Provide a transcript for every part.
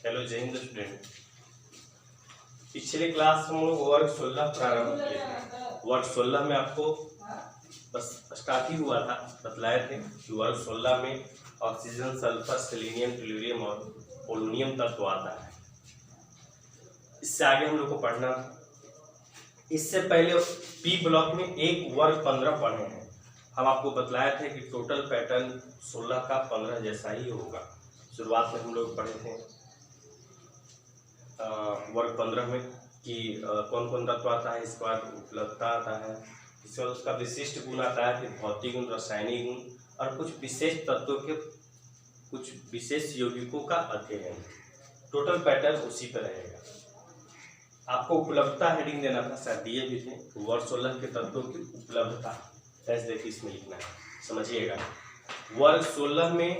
Hello जय Hind student. पिछले class हम लोग वर्ग 16 प्रारंभ किए थे। वर्ग 16 में आपको बस स्टार्ट ही हुआ था, बतलाए थे कि वर्ग 16 में ऑक्सीजन, सल्फर, सेलेनियम, टेलुरियम और पोलोनियम तत्व आता है। इससे आगे हम लोग को पढ़ना, इससे पहले पी ब्लॉक में एक वर्ग 15 पढ़े हैं। हम आपको बतलाए थे कि टोटल पैटर्न 16 का 15 जैसा ही होगा। शुरुआत में हम लोग पढ़े थे वर्ग 15 में कि कौन कौन तत्व आता है, इसके बाद उपलब्धता आता है, इसके बाद उसका विशिष्ट गुण आता है, फिर भौतिक गुण, रासायनिक गुण और कुछ विशेष तत्वों के कुछ विशेष यौगिकों का अध्ययन। टोटल पैटर्न उसी पर रहेगा। आपको उपलब्धता हेडिंग देना था, शायद दिए भी थे। वर्ग 16 के तत्वों की उपलब्धता देखिए इसमें लिखना है, समझिएगा। वर्ग 16 में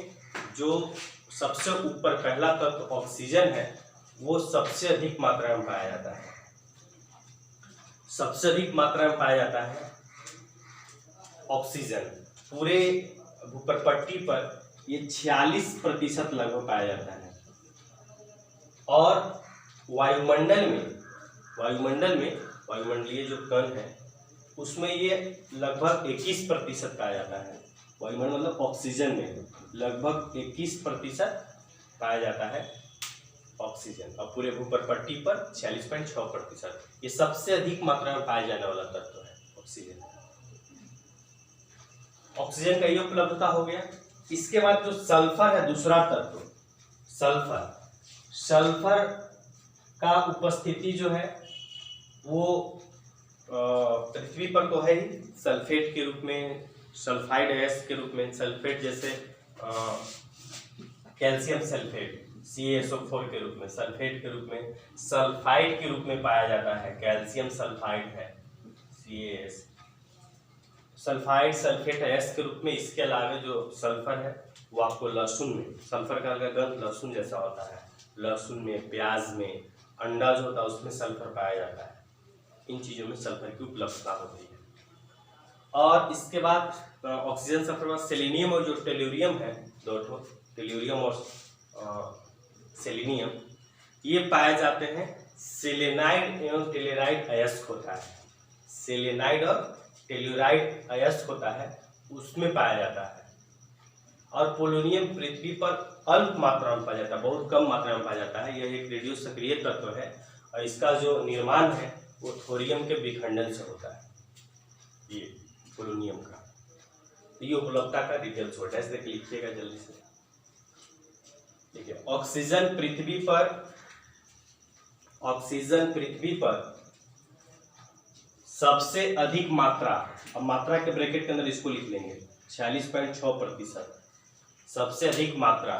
जो सबसे ऊपर पहला तत्व ऑक्सीजन है वो सबसे अधिक मात्रा में पाया जाता है। सबसे अधिक मात्रा में पाया जाता है ऑक्सीजन। पूरे भूप्रपट्टी पर ये 46% लगभग पाया जाता है। और वायुमंडलीय जो कण है उसमें ये लगभग 21% पाया जाता है। वायुमंडल मतलब ऑक्सीजन में लगभग 21% पाया जाता है ऑक्सीजन, और पूरे भूप्रपट्टी पर 46.6%। ये सबसे अधिक मात्रा में पाया जाने वाला तत्व है ऑक्सीजन। ऑक्सीजन का ये उपलब्धता हो गया। इसके बाद जो सल्फर है, दूसरा तत्व सल्फर का उपस्थिति जो है वो पृथ्वी पर तो है ही, सल्फेट के रूप में, सल्फाइड गैस के रूप में, सल्फेट जैसे कैल्शियम सल्फेट CaSO4 के रूप में, सल्फेट के रूप में, सल्फाइड के रूप में पाया जाता है, कैल्शियम सल्फाइड है CaS, सल्फाइड सल्फेट S के रूप में। इसके अलावा जो सल्फर है वो आपको लहसुन में, सल्फर का गंध लहसुन जैसा होता है, लहसुन में, प्याज में, अंडा जो होता है उसमें सल्फर पाया जाता है। इन चीज़ों में सल्फर की उपलब्धता होती है। और इसके बाद ऑक्सीजन, सल्फर, सेलेनियम और जो टेलुरियम है, दो ठो टेलुरियम और सेलेनियम, ये पाए जाते हैं। सेलेनाइड एवं टेलुराइड अयस्क होता है, सेलेनाइड और टेलुराइड अयस्क होता है, उसमें पाया जाता है। और पोलोनियम पृथ्वी पर अल्प मात्रा में पाया जाता है, बहुत कम मात्रा में पाया जाता है। यह एक रेडियो सक्रिय तत्व है और इसका जो निर्माण है वो थोरियम के विखंडन से होता है, ये पोलोनियम का। ये उपलब्धता का डिटेल्स होता है, इसलिए लिखिएगा जल्दी से। ठीक है, ऑक्सीजन पृथ्वी पर सबसे अधिक मात्रा, अब मात्रा के ब्रैकेट के अंदर इसको लिख लेंगे, 46.6%। सबसे अधिक मात्रा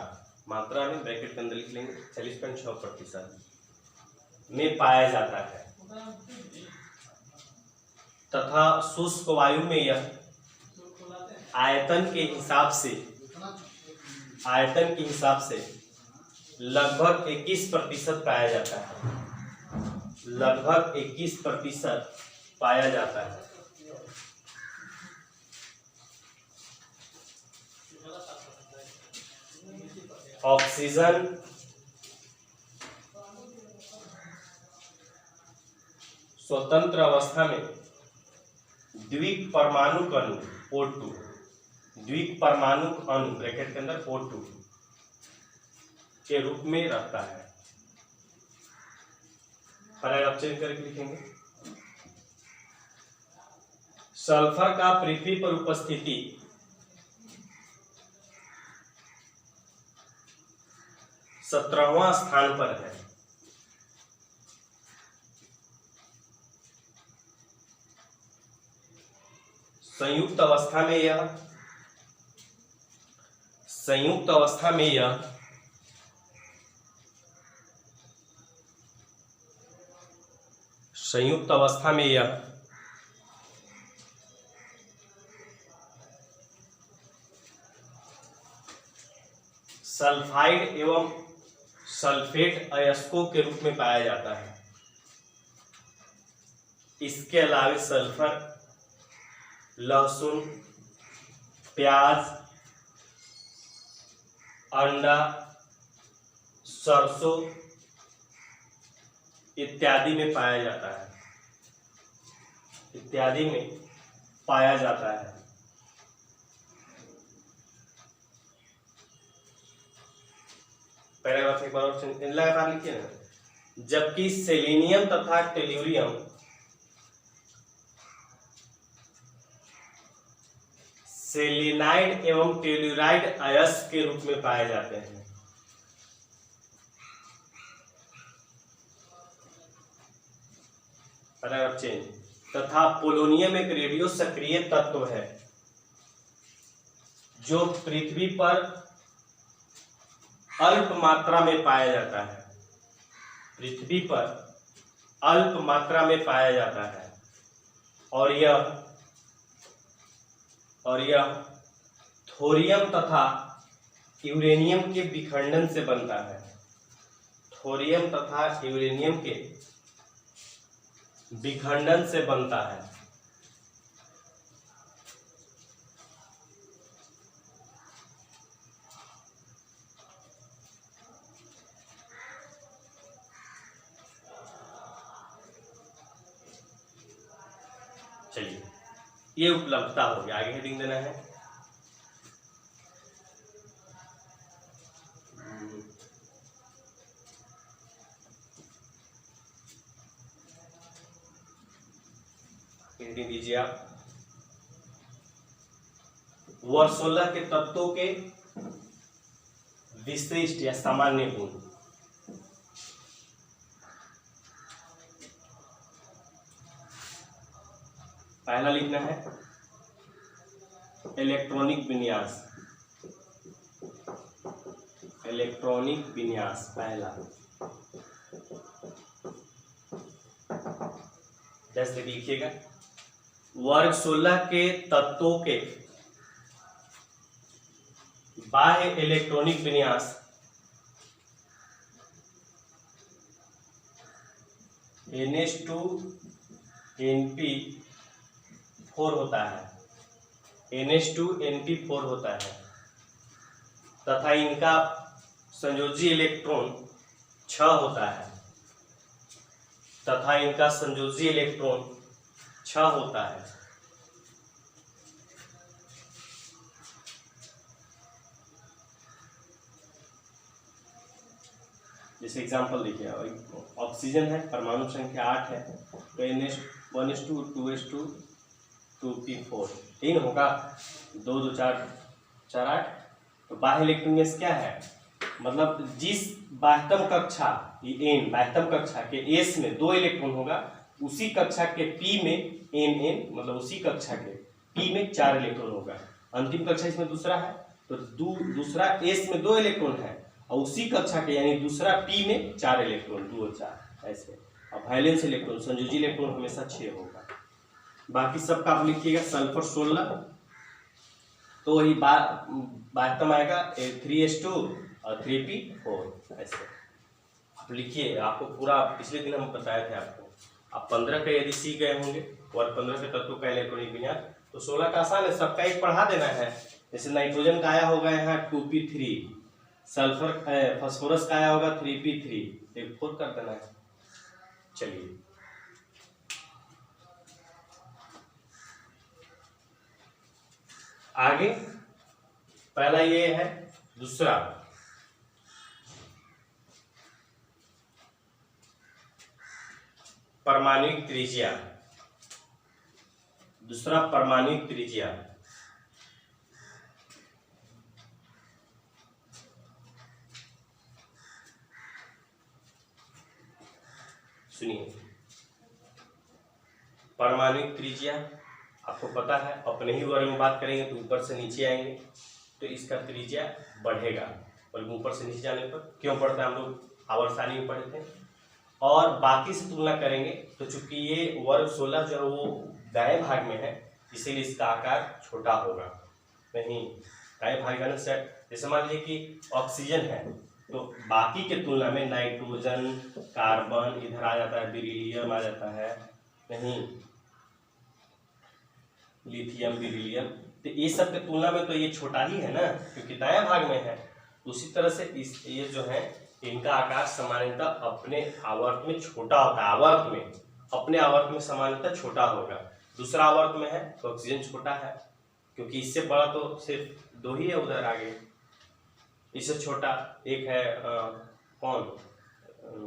में ब्रैकेट के अंदर लिख लेंगे 46.6% में पाया जाता है। तथा शुष्क वायु में यह आयतन के हिसाब से लगभग 21% पाया जाता है, लगभग 21% पाया जाता है। ऑक्सीजन स्वतंत्र अवस्था में द्विक परमाणु अणु O2, द्विक परमाणु अणु ब्रैकेट के अंदर O2 के रूप में रहता है। पैराग्राफ चेंज करके लिखेंगे। सल्फर का पृथ्वी पर उपस्थिति 17वां स्थान पर है। संयुक्त अवस्था में यह सल्फाइड एवं सल्फेट अयस्कों के रूप में पाया जाता है। इसके अलावा सल्फर लहसुन, प्याज, अंडा, सरसों इत्यादि में पाया जाता है, इत्यादि में पाया जाता है। पैराग्राफ एक बार और लगातार लिखिए ना। जबकि सेलेनियम तथा टेल्यूरियम सेलेनाइड एवं टेल्यूराइड अयस्क के रूप में पाए जाते हैं। Paragraph change. तथा पोलोनियम एक रेडियो सक्रिय तत्व है जो पृथ्वी पर अल्प मात्रा में पाया जाता है, पृथ्वी पर अल्प मात्रा में पाया जाता है और यह थोरियम तथा यूरेनियम के विखंडन से बनता है, थोरियम तथा यूरेनियम के विखंडन से बनता है। चलिए, ये उपलब्धता हो गया, आगे हेडिंग देना है। हेडिंग दीजिए आप, वर्ग 16 के तत्वों के विशिष्ट या सामान्य गुण। पहला लिखना है इलेक्ट्रॉनिक विन्यास, इलेक्ट्रॉनिक विन्यास पहला। जैसे लिखिएगा, वर्ग 16 के तत्वों के बाह्य इलेक्ट्रॉनिक विन्यास NH2Np4 होता है, NH2Np4 होता है तथा इनका संयोजी इलेक्ट्रॉन 6 होता है, तथा इनका संयोजी इलेक्ट्रॉन 6 होता है। जैसे एग्जांपल देखिए, ऑक्सीजन है, परमाणु संख्या 8 है, तो NH1H2 2H2 2P4 3 होगा, 2 2 4 4 8। तो बाह्य इलेक्ट्रॉन गैस क्या है, मतलब जिस बाह्यतम कक्षा N बाह्यतम कक्षा के S में 2 इलेक्ट्रॉन होगा, उसी कक्षा के P में N मतलब उसी कक्षा के P में 4 इलेक्ट्रॉन होगा। अंतिम कक्षा इसमें दूसरा है, तो दूसरा S में 2 इलेक्ट्रॉन है और उसी कक्षा के यानी दूसरा P में 4 इलेक्ट्रॉन, 2 और 4 ऐसे। और वैलेंस इलेक्ट्रॉन संयोजी इलेक्ट्रॉन हमेशा 6 होगा। बाकी सबका आप लिखिएगा। सल्फर 16, तो वही बाह्यतम आएगा 3s2 और 3p4 ऐसे आप लिखिए। आपको पूरा पिछले दिन हम बताए थे आपको, आप 15 का यदि सीख गए होंगे, वर्ग 15 के तत्वों का इलेक्ट्रॉनिक विन्यास, तो 16 का आसान है, सबका एक पढ़ा देना है। जैसे नाइट्रोजन का आया होगा यहाँ 2p3, सल्फर फास्फोरस का आया होगा 3p3, एक 4 कर देना है। चलिए आगे, पहला ये है। दूसरा परमाणुक त्रिज्या, दूसरा परमाणुक त्रिज्या। सुनिए, परमाणुक त्रिज्या आपको पता है, अपने ही बारे में बात करेंगे तो ऊपर से नीचे आएंगे तो इसका त्रिज्या बढ़ेगा, और ऊपर से नीचे जाने पर क्यों बढ़ता है, हम लोग आवर्तसानी में पढ़े थे। और बाकी से तुलना करेंगे तो चूंकि ये वर्ग 16 जो है वो दाएं भाग में है, इसीलिए इसका आकार छोटा होगा। नहीं, दाएं भाग में जैसे मान लीजिए कि ऑक्सीजन है, तो बाकी के तुलना में नाइट्रोजन, कार्बन इधर आ जाता है, बेरिलियम आ जाता है, नहीं लिथियम, बेरिलियम, तो ये सब के तुलना में तो ये छोटा ही है ना, क्योंकि दायां भाग में है। उसी तरह से इस ये जो है इनका आकार सामान्यतः अपने आवर्त में छोटा होता है, आवर्त में अपने आवर्त में सामान्यतः छोटा होगा। दूसरा आवर्त में है तो ऑक्सीजन छोटा है, क्योंकि इससे बड़ा तो सिर्फ दो ही है उधर आगे, इससे छोटा एक है कौन,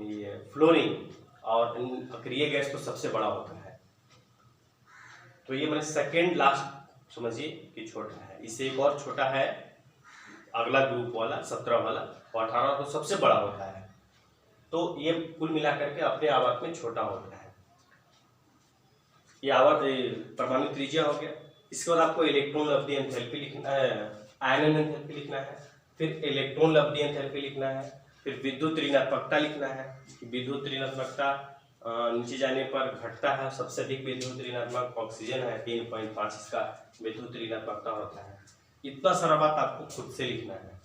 ये फ्लोरीन, और अक्रिय गैस तो सबसे बड़ा होता है। तो ये मैंने सेकेंड लास्ट समझिए कि छोटा है, इससे एक और छोटा है अगला ग्रुप वाला 17 वाला, और 18 तो सबसे बड़ा होता है। तो ये कुल मिलाकर के अपने आवर्त में छोटा होता है। ये आवर्त परमाणु त्रिज्या हो गया। इसके बाद आपको इलेक्ट्रॉन लब्धि एंथैल्पी लिखना है, आयनन एंथैल्पी लिखना है, फिर इलेक्ट्रॉन लब्धि एंथैल्पी लिखना है, फिर विद्युत ऋणात्मकता लिखना है। विद्युत ऋणात्मकता नीचे जाने पर घटता है, सबसे अधिक विद्युत ऋणात्मक ऑक्सीजन है, 3.5 इसका विद्युत ऋणात्मकता होता है। इतना सारा बात आपको खुद से लिखना है।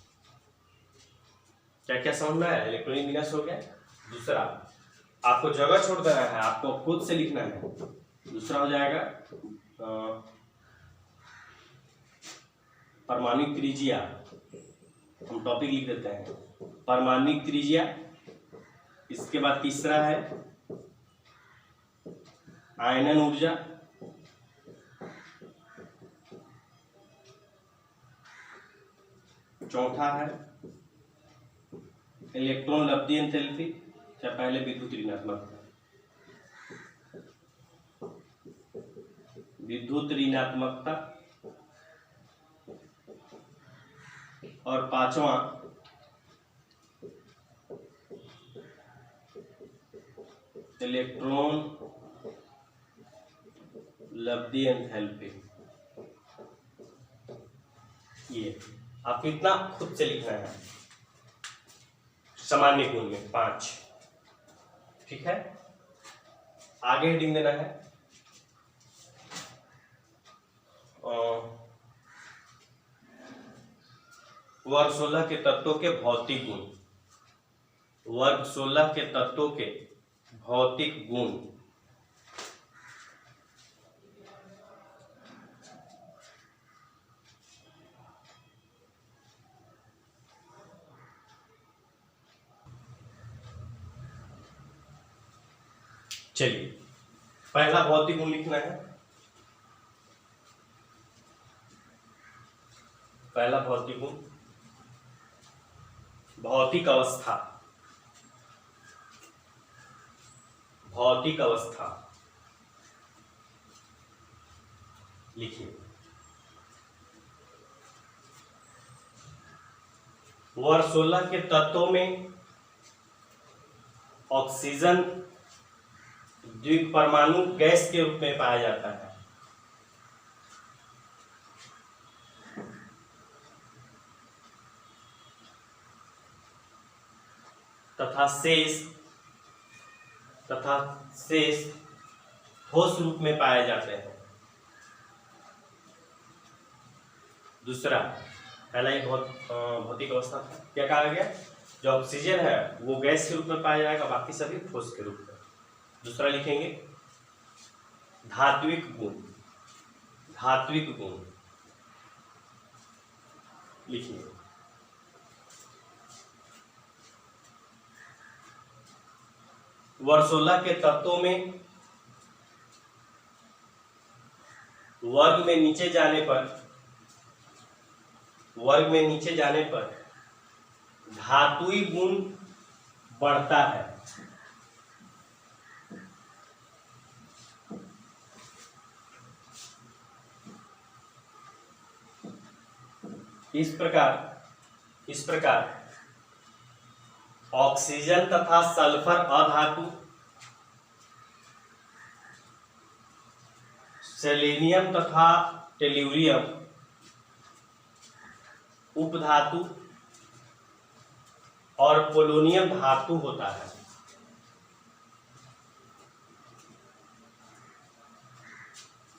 क्या क्या समझना है? इलेक्ट्रॉनिक विन्यास हो गया। दूसरा आपको जगह छोड़ देना है, आपको खुद से लिखना है। दूसरा हो जाएगा परमाणु त्रिज्या, हम टॉपिक लिख देते हैं परमाणु त्रिज्या। इसके बाद तीसरा है आयनन ऊर्जा, चौथा है इलेक्ट्रॉन लब्धि एंथैल्पी, या पहले विद्युत ऋणात्मकता, विद्युत ऋणात्मकता, और पांचवा इलेक्ट्रॉन लब्धि एंथैल्पी। ये आपको इतना खुद से लिखना है सामान्य गुण में 5। ठीक है, आगे हेडिंग देना है वर्ग 16 के तत्वों के भौतिक गुण। वर्ग 16 के तत्वों के भौतिक गुण। चलिए, पहला भौतिक गुण लिखना है। पहला भौतिक गुण भौतिक अवस्था। भौतिक अवस्था लिखिए। वर्ग 16 के तत्वों में ऑक्सीजन द्विपरमाणु गैस के रूप में पाया जाता है। तथा शेष ठोस रूप में पाए जाते हैं। दूसरा, पहला ही भौतिक अवस्था था, क्या कहा गया? जो ऑक्सीजन है वो गैस के रूप में पाया जाएगा, बाकी सभी ठोस के रूप में। दूसरा लिखेंगे धात्विक गुण। धात्विक गुण लिखिए। वर्ग 16 के तत्वों में वर्ग में नीचे जाने पर धातुई गुण बढ़ता है। इस प्रकार ऑक्सीजन तथा सल्फर अधातु, सेलेनियम तथा टेल्यूरियम उपधातु, और पोलोनियम धातु होता है।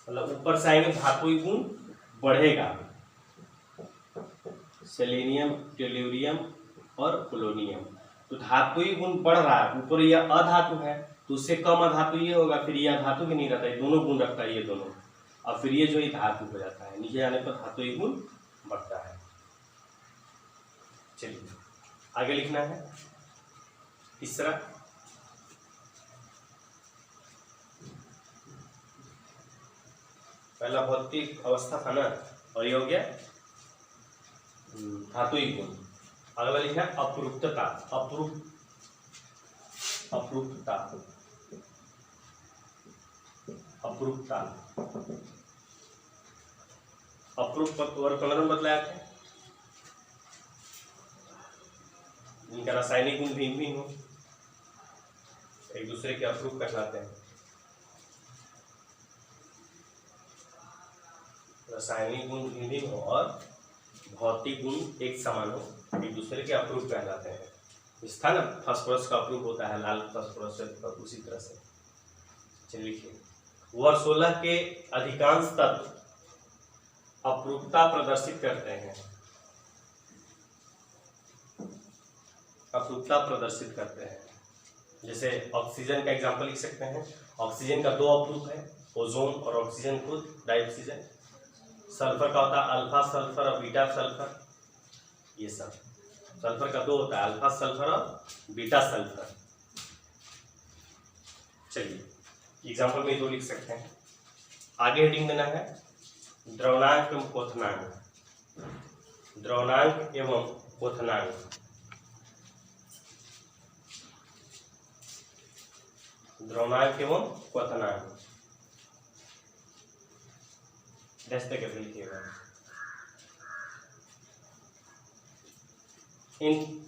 मतलब ऊपर से आएंगे धातुई गुण बढ़ेगा, सेलेनियम, टेल्यूरियम और पोलोनियम। तो धातुई गुण बढ़ रहा है, ऊपर यह अधातु है तो उससे कम अधातु ये होगा, फिर यह धातु भी नहीं रहता है, दोनों गुण रखता है ये दोनों, और फिर ये जो है धातु हो जाता है। नीचे जाने पर धातुई गुण बढ़ता है। चलिए आगे लिखना है तीसरा पहला भौतिक अवस्था था ना, और ये हो गया धातुई गुण। अगला लिखा है अपरूपता। अपरूपता अपरूप वर्ग कलर में बदलाया था, इनका रासायनिक गुण भिन्न भिन्न हो, एक दूसरे के अपरूप कहलाते हैं। रासायनिक गुण भिन्न भिन्न हो और भौतिक गुण एक समान हो, एक दूसरे के अपरूप कहलाते हैं। इस था ना फास्फोरस का अपरूप होता है लाल फास्फोरस, उसी तरह से। चलिए लिखिए, वर्ग 16 के अधिकांश तत्व अपरूपता प्रदर्शित करते हैं। अपरूपता प्रदर्शित करते हैं, जैसे ऑक्सीजन का एग्जांपल लिख सकते हैं। ऑक्सीजन का दो अपरूप है, ओजोन और ऑक्सीजन खुद डाइऑक्सीजन। सल्फर का होता है अल्फा सल्फर और बीटा सल्फर, ये सब सल्फर का दो होता है, अल्फा सल्फर और बीटा सल्फर। चलिए एग्जांपल में दो लिख सकते हैं। आगे हेडिंग देना है द्रवणांक एवं क्वथनांक। द्रवणांक एवं क्वथनांक। द्रवणांक एवं क्वथनांक कैसे लिखिएगा। इन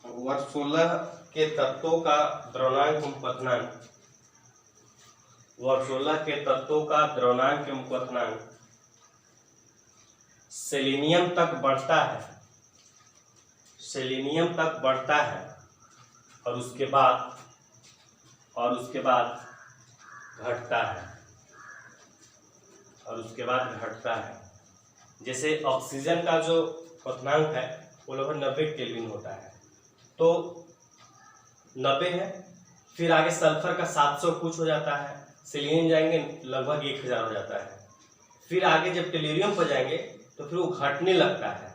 वर्ग 16 के तत्वों का द्रवणांक एवं क्वथनांक। वर्ग 16 के तत्वों का द्रवणांक एवं क्वथनांक सेलेनियम तक बढ़ता है, सेलेनियम तक बढ़ता है और उसके बाद घटता है, और उसके बाद घटता है। जैसे ऑक्सीजन का जो क्वथनांक है वो लगभग 90 केल्विन होता है, तो 90 है, फिर आगे सल्फर का 700 कुछ हो जाता है, सेलेनियम जाएंगे लगभग 1000 हो जाता है, फिर आगे जब टेलुरियम पर जाएंगे तो फिर वो घटने लगता है।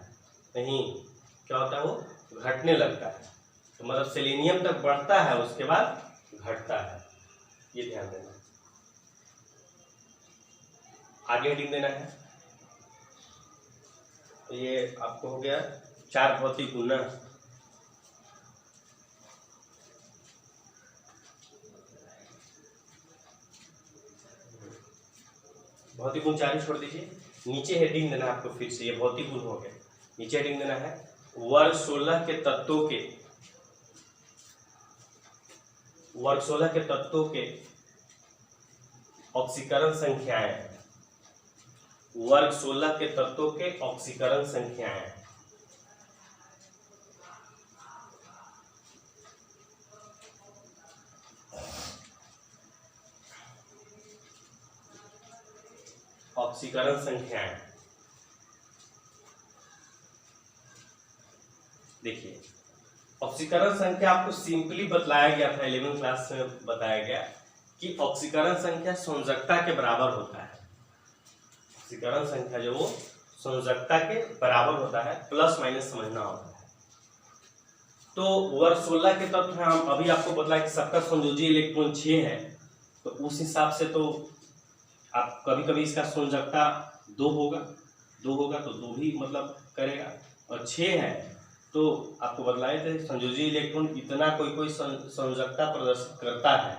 नहीं, क्या होता है, वो घटने लगता है। तो मतलब सेलेनियम तक बढ़ता है, उसके बाद घटता है, ये ध्यान देना। आगे हेडिंग देना है, तो ये आपको हो गया 4 भौतिक गुण ना। भौतिक गुण 4 ही छोड़ दीजिए। नीचे हेडिंग देना है आपको, फिर से ये भौतिक गुण हो गए। नीचे हेडिंग देना है वर्ग 16 के तत्वों के, वर्ग 16 के तत्वों के ऑक्सीकरण संख्याएं। वर्ग 16 के तत्वों के ऑक्सीकरण संख्याएं। ऑक्सीकरण संख्याएं देखिए, ऑक्सीकरण संख्या आपको सिंपली बतलाया गया था, 11वीं क्लास में बताया गया कि ऑक्सीकरण संख्या संयोजकता के बराबर होता है। ऑक्सीकरण संख्या जो वो संयोजकता के बराबर होता है, प्लस माइनस समझना होता है। तो वर्ग 16 के तत्व हैं, हम अभी आपको बतलाया कि सबका संयोजी इलेक्ट्रॉन 6 है, तो उस हिसाब से तो आप कभी कभी इसका संयोजकता 2 होगा तो 2 भी मतलब करेगा, और 6 है तो आपको बतलाए थे संयोजी इलेक्ट्रॉन इतना कोई संयोजकता प्रदर्शित करता है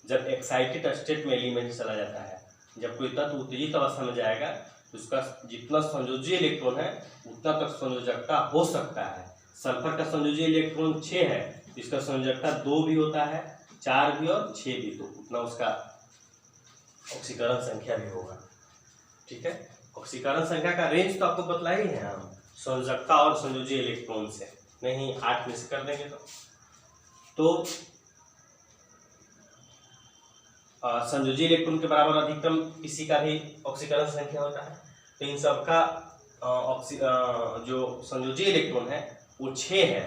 जब एक्साइटेड स्टेट में एलिमेंट चला जाता है। जब कोई तत्व उत्तेजित अवस्था में जाएगा तो उसका जितना संयोजी इलेक्ट्रॉन है उतना तक संयोजकता हो सकता है। सल्फर का संयोजी इलेक्ट्रॉन 6 है, इसका संयोजकता 2 भी होता है, 4 भी और 6 भी, तो उतना उसका ऑक्सीकरण संख्या भी होगा। ठीक है, ऑक्सीकरण संख्या का रेंज तो आपको बतला ही है हम, संयोजकता और संयोजी इलेक्ट्रॉन से, नहीं 8 में से कर देंगे तो संयोजी इलेक्ट्रॉन के बराबर अधिकतम किसी का भी ऑक्सीकरण संख्या होता है। तो इन सब का जो संयोजी इलेक्ट्रॉन है वो 6 है।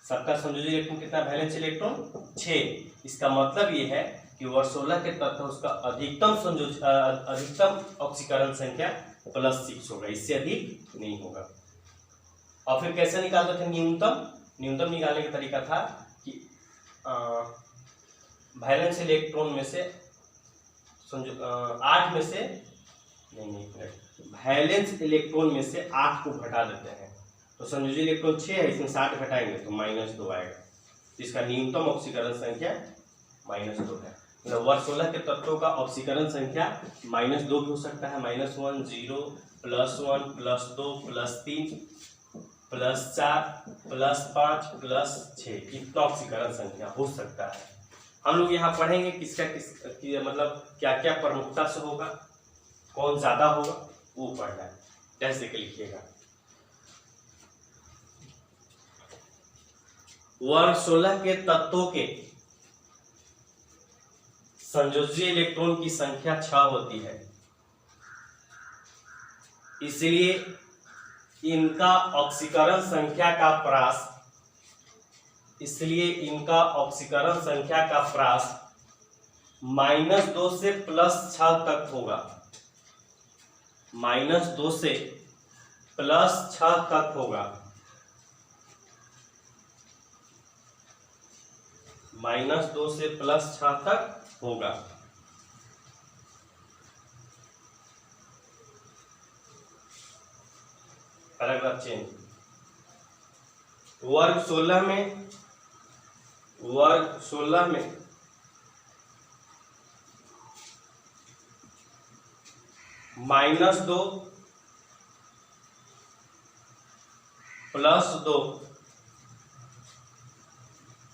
सबका संयोजी इलेक्ट्रॉन कितना, वैलेंस इलेक्ट्रॉन 6। इसका मतलब ये है कि वर्ग 16 के तत्व उसका अधिकतम ऑक्सीकरण संख्या +6 होगा, इससे अधिक नहीं होगा। और फिर कैसे निकालते थे न्यूनतम निकालने का तरीका था कि वैलेंस इलेक्ट्रॉन में से 8 में से वैलेंस इलेक्ट्रॉन में से 8 को घटा देते हैं, तो संयोजी इलेक्ट्रॉन 6 है, इसमें 60 घटाएंगे तो -2 आएगा, इसका न्यूनतम ऑक्सीकरण संख्या -2 है। मतलब वर्ग 16 के तत्वों का ऑक्सीकरण संख्या -2 भी हो सकता है, -1 0 +1 +2 +3 +4 +5 +6 इतना ऑक्सीकरण संख्या हो सकता है। हम लोग यहाँ पढ़ेंगे मतलब क्या क्या प्रमुखता से होगा, कौन ज्यादा होगा वो पढ़ना है। जैसे कि लिखिएगा वर्ग 16 के तत्वों के संयोजी इलेक्ट्रॉन की संख्या 6 होती है, इसलिए इनका ऑक्सीकरण संख्या का ह्रास -2 से +6 तक होगा, -2 से +6 तक होगा, -2 से +6 तक होगा। Paragraph change. वर्ग 16 में -2 +2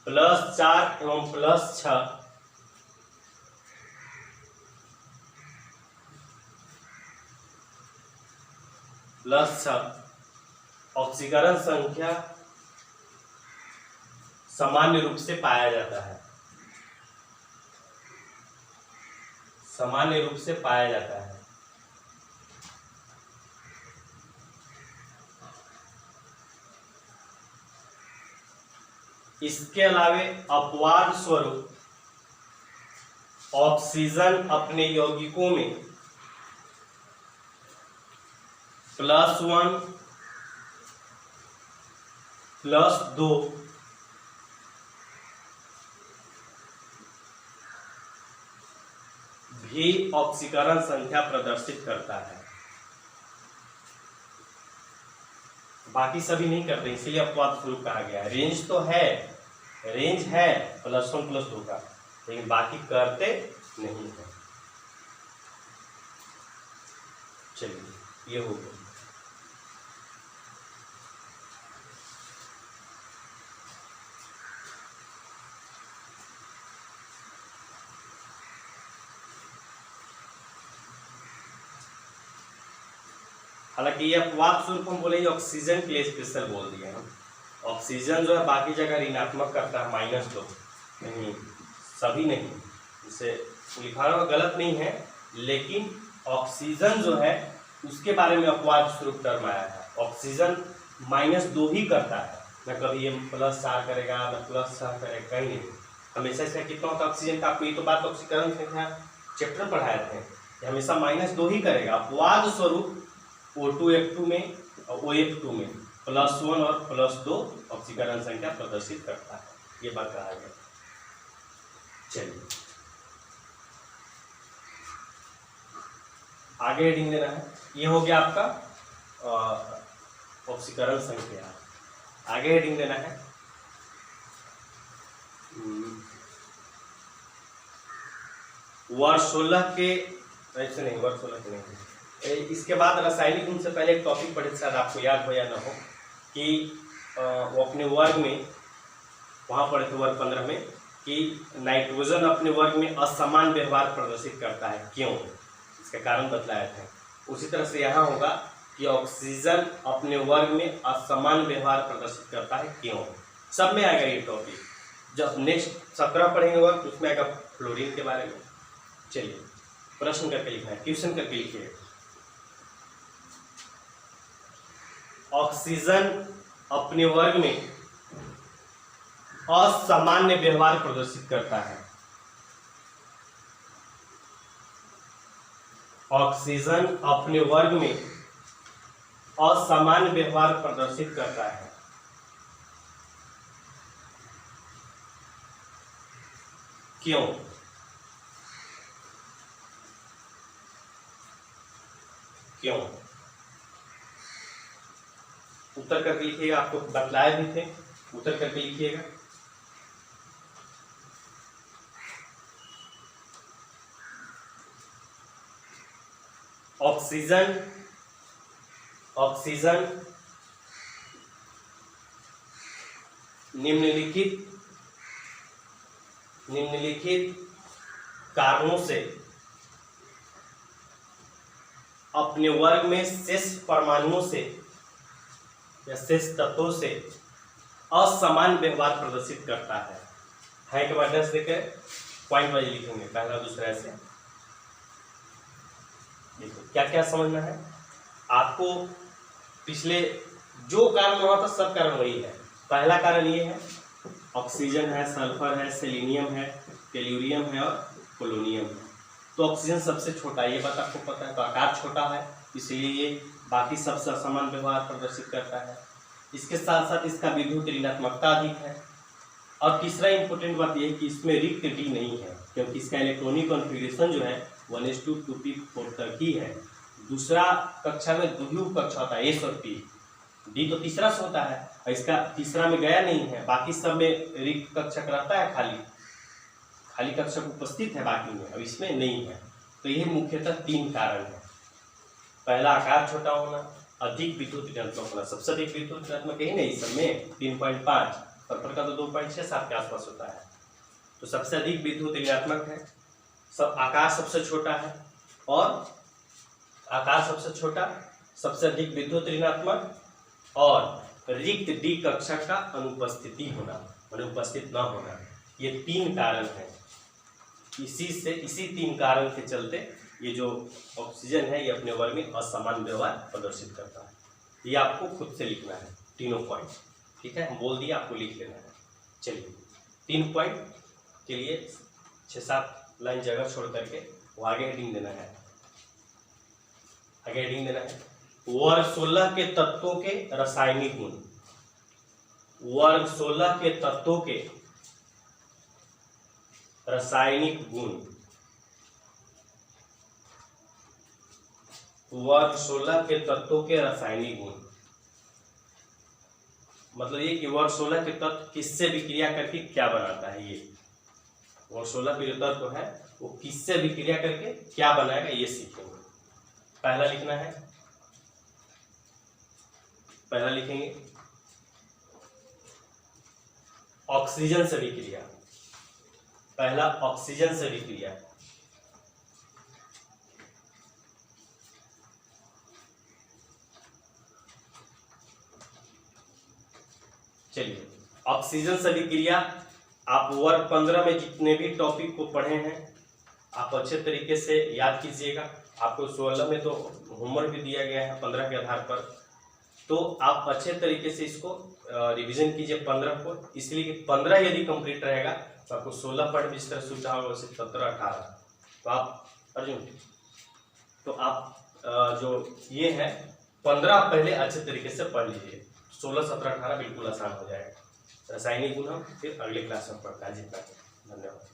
+4 एवं +6 +6 ऑक्सीकरण संख्या सामान्य रूप से पाया जाता है, इसके अलावे अपवाद स्वरूप ऑक्सीजन अपने यौगिकों में +1 +2 भी ऑक्सीकरण संख्या प्रदर्शित करता है, बाकी सभी नहीं करते, इसीलिए अपवाद स्वरूप कहा गया है। रेंज तो है, +1 +2 का, लेकिन बाकी करते नहीं है। चलिए ये हो गया। हालांकि ये अपवाद स्वरूप हम बोलेंगे, ऑक्सीजन के लिए स्पेशल बोल दिए हम। ऑक्सीजन जो है बाकी जगह ऋणात्मक करता है, -2 नहीं, सभी नहीं, इसे लिखाना गलत नहीं है, लेकिन ऑक्सीजन जो है उसके बारे में अपवाद स्वरूप टर्म आया है। ऑक्सीजन -2 ही करता है, न कभी ये +4 करेगा न +6 करेगा, कहीं नहीं। हमेशा इसका कितना होता है ऑक्सीजन का, आपको ये तो बात ऑक्सीकरण संख्या चैप्टर पढ़ाए थे, हमेशा -2 ही करेगा। अपवाद स्वरूप O2F2 में और OF2 में +1 और +2 ऑक्सीकरण संख्या प्रदर्शित करता है, ये बात कहा गया। चलिए आगे हेडिंग देना है, ये हो गया आपका ऑक्सीकरण संख्या। आगे हेडिंग देना है वर्ग 16 के नहीं, इसके बाद रासायनिक गुण से पहले एक टॉपिक पढ़े, शायद आपको याद हो या ना हो, कि वो अपने वर्ग में वहाँ पढ़े थे वर्ग 15 में कि नाइट्रोजन अपने वर्ग में असमान व्यवहार प्रदर्शित करता है, क्यों, इसका कारण बतलाया था। उसी तरह से यहाँ होगा कि ऑक्सीजन अपने वर्ग में असमान व्यवहार प्रदर्शित करता है, क्यों। सब में आएगा ये टॉपिक, जब नेक्स्ट 17 पढ़ेंगे वर्ग उसमें आएगा फ्लोरीन के बारे में। चलिए प्रश्न करके लिखना है, क्वेश्चन करके लिखिए। ऑक्सीजन अपने वर्ग में असामान्य व्यवहार प्रदर्शित करता है, ऑक्सीजन अपने वर्ग में असमान व्यवहार प्रदर्शित करता है। क्यों? क्यों? उत्तर करके लिखिएगा, आपको बतलाए भी थे, उत्तर करके लिखिएगा। ऑक्सीजन निम्नलिखित कारणों से अपने वर्ग में शेष परमाणुओं से या शेष तत्वों से असमान व्यवहार प्रदर्शित करता है के माध्यम से देखे पॉइंट वाइज लिखेंगे, पहला दूसरा ऐसे। देखो क्या क्या समझना है आपको, पिछले जो कारण हुआ था सब कारण वही है। पहला कारण ये है, ऑक्सीजन है, सल्फर है, सेलेनियम है, टेल्यूरियम है और पोलोनियम है। तो ऑक्सीजन सबसे छोटा है, ये बात आपको पता है, तो आकार छोटा है इसलिए ये बाकी सबसे असमान व्यवहार प्रदर्शित करता है। इसके साथ साथ इसका विद्युत ऋणात्मकता अधिक है। और तीसरा इंपॉर्टेंट बात यह है कि इसमें रिक्त डी नहीं है, क्योंकि इसका इलेक्ट्रॉनिक कॉन्फ़िगरेशन जो है 1s2 2p4 तक ही है। दूसरा कक्षा में द्विध्रुव कक्षा होता है s और p, डी तो तीसरा से होता है और इसका तीसरा में गया नहीं है, बाकी सब में रिक्त कक्षक रहता है, खाली कक्षक उपस्थित है बाकी में, अब इसमें नहीं है। तो यह मुख्यतः 3 कारण है। पहला आकार छोटा होना, अधिक विद्युत ऋणात्मक होना, सबसे अधिक विद्युत ऋणात्मक यही नहीं सब में 3.5, सल्फर का तो 2.67 के आसपास होता है। तो सबसे अधिक विद्युत ऋणात्मक है, सब आकार सबसे छोटा है, और आकार सबसे छोटा, सबसे अधिक विद्युत ऋणात्मक और रिक्त डी कक्षक का अनुपस्थिति होना, अनुपस्थित न होना, ये 3 कारण हैं। इसी 3 कारण के चलते ये जो ऑक्सीजन है ये अपने वर्ग में असमान व्यवहार प्रदर्शित करता है। ये आपको खुद से लिखना है तीनों पॉइंट, ठीक है, हम बोल दिए, आपको लिख लेना है। चलिए 3 पॉइंट के लिए 6-7 लाइन जगह छोड़ करके वो आगे हेडिंग देना है, वर्ग 16 के तत्वों के रासायनिक गुण। वर्ग 16 के तत्वों के रासायनिक गुण, वर्ग 16 के तत्वों के रासायनिक गुण, मतलब ये कि वर्ग 16 के तत्व किससे विक्रिया करके क्या बनाता है। ये वर्ग 16 के जो तत्व है वो किससे विक्रिया करके क्या बनाएगा ये सीखेंगे। पहला लिखना है, पहला लिखेंगे ऑक्सीजन से विक्रिया। पहला ऑक्सीजन से विक्रिया, चलिए ऑक्सीजन से विक्रिया आप वर्ग 15 में जितने भी टॉपिक को पढ़े हैं आप अच्छे तरीके से याद कीजिएगा। आपको 16 में तो होमवर्क भी दिया गया है 15 के आधार पर, तो आप अच्छे तरीके से इसको रिवीजन कीजिए 15 को, इसलिए कि 15 यदि कंप्लीट रहेगा तो आपको 16 पढ़ भी इस तरह सुविधा होगा, वैसे 17-18। तो आप अर्जुन, तो आप जो ये है 15 पहले अच्छे तरीके से पढ़ लीजिए, 16, 17, 18 बिल्कुल आसान हो जाएगा। रासायनिक गुण हम फिर अगले क्लास में पढ़ता है। जितना धन्यवाद।